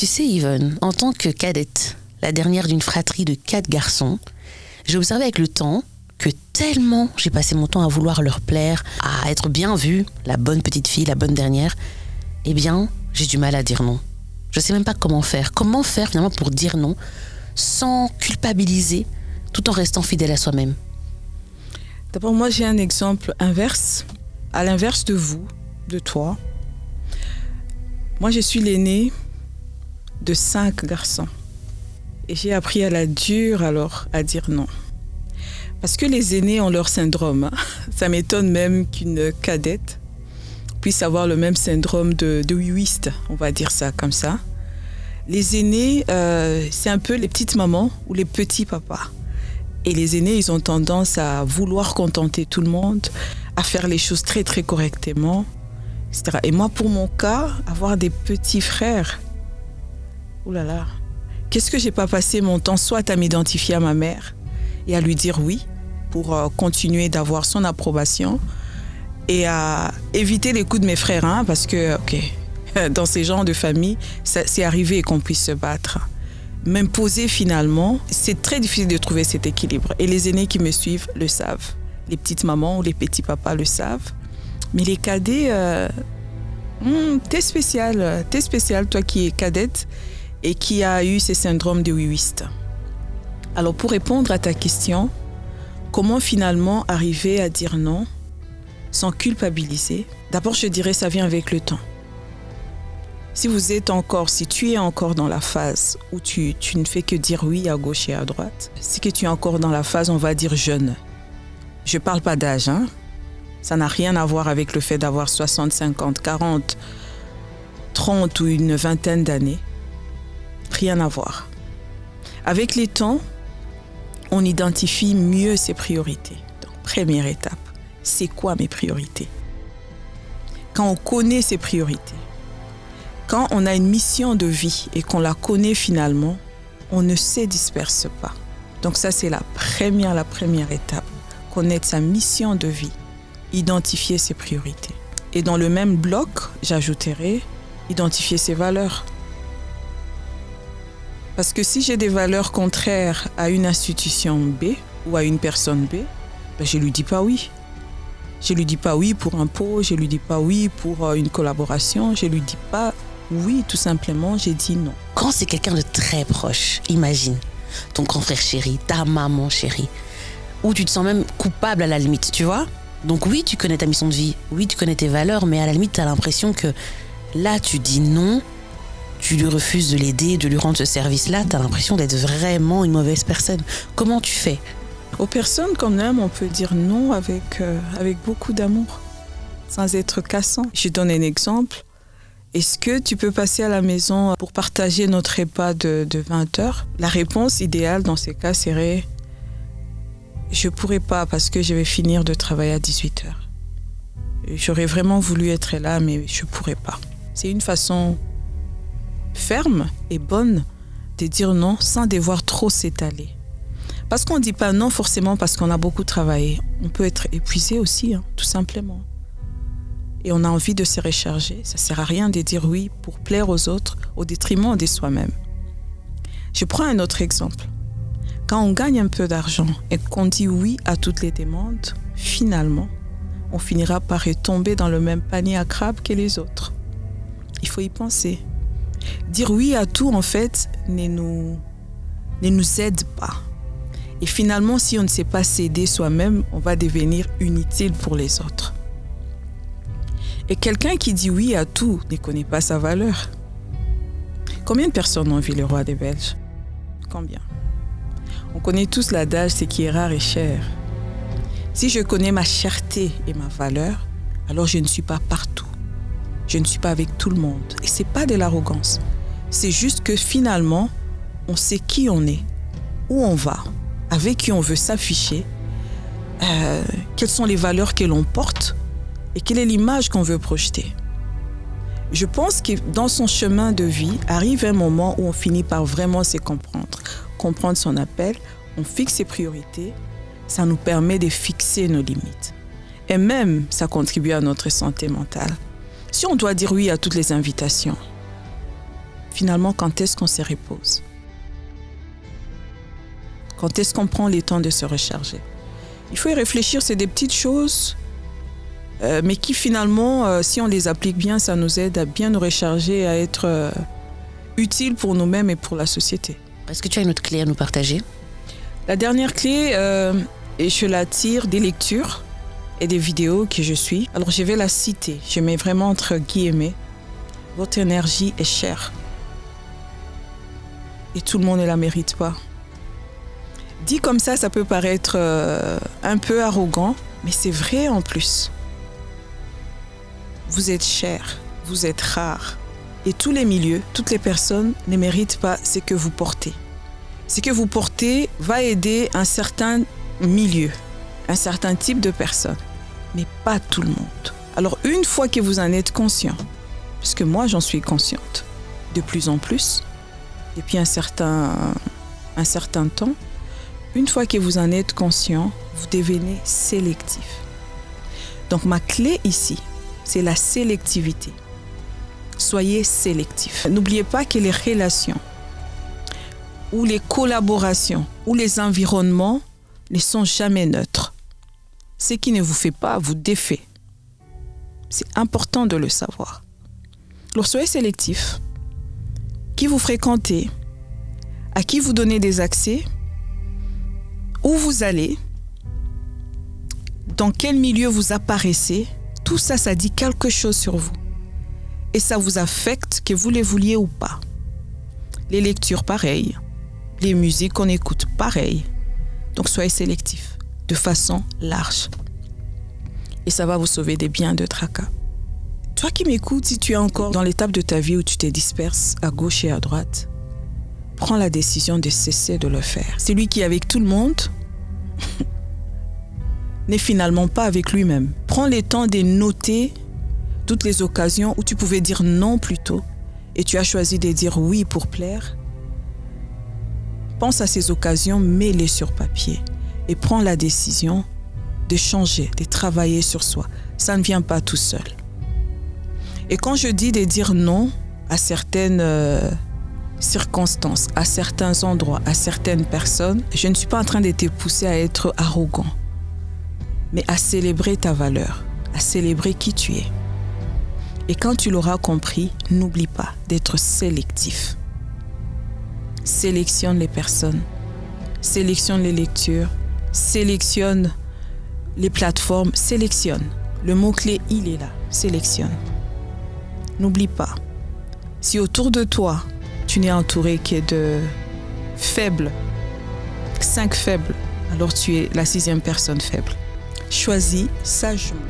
Tu sais, Yvonne, en tant que cadette, la dernière d'une fratrie de 4 garçons, j'ai observé avec le temps que tellement j'ai passé mon temps à vouloir leur plaire, à être bien vue, la bonne petite fille, la bonne dernière, eh bien, j'ai du mal à dire non. Je sais même pas comment faire. Comment faire finalement pour dire non sans culpabiliser, tout en restant fidèle à soi-même? D'abord, moi, j'ai un exemple inverse. À l'inverse de vous, de toi. Moi, je suis l'aînée de 5 garçons. Et j'ai appris à la dure, alors, à dire non. Parce que les aînés ont leur syndrome. Hein. Ça m'étonne même qu'une cadette puisse avoir le même syndrome de oui-ouiste, on va dire ça comme ça. Les aînés, c'est un peu les petites mamans ou les petits papas. Et les aînés, ils ont tendance à vouloir contenter tout le monde, à faire les choses très, très correctement, etc. Et moi, pour mon cas, avoir des petits frères, oulala, qu'est-ce que j'ai pas passé mon temps soit à m'identifier à ma mère et à lui dire oui pour continuer d'avoir son approbation et à éviter les coups de mes frères, hein, parce que, dans ces genres de famille, c'est arrivé qu'on puisse se battre. M'imposer finalement, c'est très difficile de trouver cet équilibre. Et les aînés qui me suivent le savent. Les petites mamans ou les petits papas le savent. Mais les cadets, t'es spécial, toi qui es cadette et qui a eu ces syndromes de oui-ouiste. Alors pour répondre à ta question, comment finalement arriver à dire non sans culpabiliser? D'abord, je dirais ça vient avec le temps. Si tu es encore dans la phase où tu ne fais que dire oui à gauche et à droite, c'est que tu es encore dans la phase, on va dire, jeune. Je ne parle pas d'âge, hein. Ça n'a rien à voir avec le fait d'avoir 60, 50, 40, 30 ou une vingtaine d'années. Rien à voir. Avec les temps, on identifie mieux ses priorités. Donc, première étape, c'est quoi mes priorités? Quand on connaît ses priorités, quand on a une mission de vie et qu'on la connaît finalement, on ne se disperse pas. Donc ça, c'est la première étape. Connaître sa mission de vie, identifier ses priorités. Et dans le même bloc, j'ajouterai identifier ses valeurs. Parce que si j'ai des valeurs contraires à une institution B ou à une personne B, je ne lui dis pas oui. Je ne lui dis pas oui pour un pot, je ne lui dis pas oui pour une collaboration, je ne lui dis pas oui, tout simplement, j'ai dit non. Quand c'est quelqu'un de très proche, imagine, ton grand frère chéri, ta maman chérie, où tu te sens même coupable à la limite, tu vois? Donc oui, tu connais ta mission de vie, oui, tu connais tes valeurs, mais à la limite, tu as l'impression que là, tu dis non, tu lui refuses de l'aider, de lui rendre ce service-là, tu as l'impression d'être vraiment une mauvaise personne. Comment tu fais? Aux personnes quand même, on peut dire non avec beaucoup d'amour, sans être cassant. Je donne un exemple. Est-ce que tu peux passer à la maison pour partager notre repas de 20 heures? La réponse idéale dans ces cas serait « Je ne pourrais pas parce que je vais finir de travailler à 18 heures. J'aurais vraiment voulu être là, mais je ne pourrais pas. » C'est une façon ferme et bonne de dire non sans devoir trop s'étaler. Parce qu'on ne dit pas non forcément parce qu'on a beaucoup travaillé. On peut être épuisé aussi, hein, tout simplement. Et on a envie de se recharger. Ça ne sert à rien de dire oui pour plaire aux autres au détriment de soi-même. Je prends un autre exemple. Quand on gagne un peu d'argent et qu'on dit oui à toutes les demandes, finalement, on finira par retomber dans le même panier à crabes que les autres. Il faut y penser. Dire oui à tout, en fait, ne nous aide pas. Et finalement, si on ne sait pas s'aider soi-même, on va devenir inutile pour les autres. Et quelqu'un qui dit oui à tout ne connaît pas sa valeur. Combien de personnes ont vu le roi des Belges? Combien? On connaît tous l'adage, c'est qui est rare et cher. Si je connais ma cherté et ma valeur, alors je ne suis pas partout. Je ne suis pas avec tout le monde. Et ce n'est pas de l'arrogance. C'est juste que finalement, on sait qui on est, où on va, avec qui on veut s'afficher, quelles sont les valeurs que l'on porte et quelle est l'image qu'on veut projeter. Je pense que dans son chemin de vie, arrive un moment où on finit par vraiment se comprendre son appel, on fixe ses priorités, ça nous permet de fixer nos limites. Et même, ça contribue à notre santé mentale. Si on doit dire oui à toutes les invitations, Finalement, quand est-ce qu'on se repose? Quand est-ce qu'on prend le temps de se recharger? Il faut y réfléchir, c'est des petites choses, mais qui finalement, si on les applique bien, ça nous aide à bien nous recharger, à être utiles pour nous-mêmes et pour la société. Est-ce que tu as une autre clé à nous partager? La dernière clé, et je la tire des lectures et des vidéos que je suis. Alors je vais la citer, je mets vraiment entre guillemets. Votre énergie est chère. Et tout le monde ne la mérite pas. Dit comme ça peut paraître un peu arrogant, mais c'est vrai en plus. Vous êtes cher, vous êtes rare. Et tous les milieux, toutes les personnes ne méritent pas ce que vous portez. Ce que vous portez va aider un certain milieu, un certain type de personnes, mais pas tout le monde. Alors une fois que vous en êtes conscient, parce que moi j'en suis consciente de plus en plus, depuis un certain temps, une fois que vous en êtes conscient, vous devenez sélectif. Donc ma clé ici, c'est la sélectivité. Soyez sélectif. N'oubliez pas que les relations ou les collaborations ou les environnements ne sont jamais neutres. Ce qui ne vous fait pas vous défait. C'est important de le savoir. Alors soyez sélectif. Qui vous fréquentez, à qui vous donnez des accès, où vous allez, dans quel milieu vous apparaissez, tout ça, ça dit quelque chose sur vous. Et ça vous affecte, que vous les vouliez ou pas. Les lectures, pareil. Les musiques qu'on écoute, pareil. Donc soyez sélectif, de façon large. Et ça va vous sauver des biens de tracas. Toi qui m'écoutes, si tu es encore dans l'étape de ta vie où tu te disperses à gauche et à droite, prends la décision de cesser de le faire. Celui qui est avec tout le monde n'est finalement pas avec lui-même. Prends le temps de noter toutes les occasions où tu pouvais dire non plus tôt et tu as choisi de dire oui pour plaire. Pense à ces occasions, mets-les sur papier et prends la décision de changer, de travailler sur soi. Ça ne vient pas tout seul. Et quand je dis de dire non à certaines circonstances, à certains endroits, à certaines personnes, je ne suis pas en train de te pousser à être arrogant, mais à célébrer ta valeur, à célébrer qui tu es. Et quand tu l'auras compris, n'oublie pas d'être sélectif. Sélectionne les personnes, sélectionne les lectures, sélectionne les plateformes, sélectionne. Le mot-clé, il est là, sélectionne. N'oublie pas, si autour de toi, tu n'es entouré que de faibles, 5 faibles, alors tu es la 6e personne faible. Choisis sagement.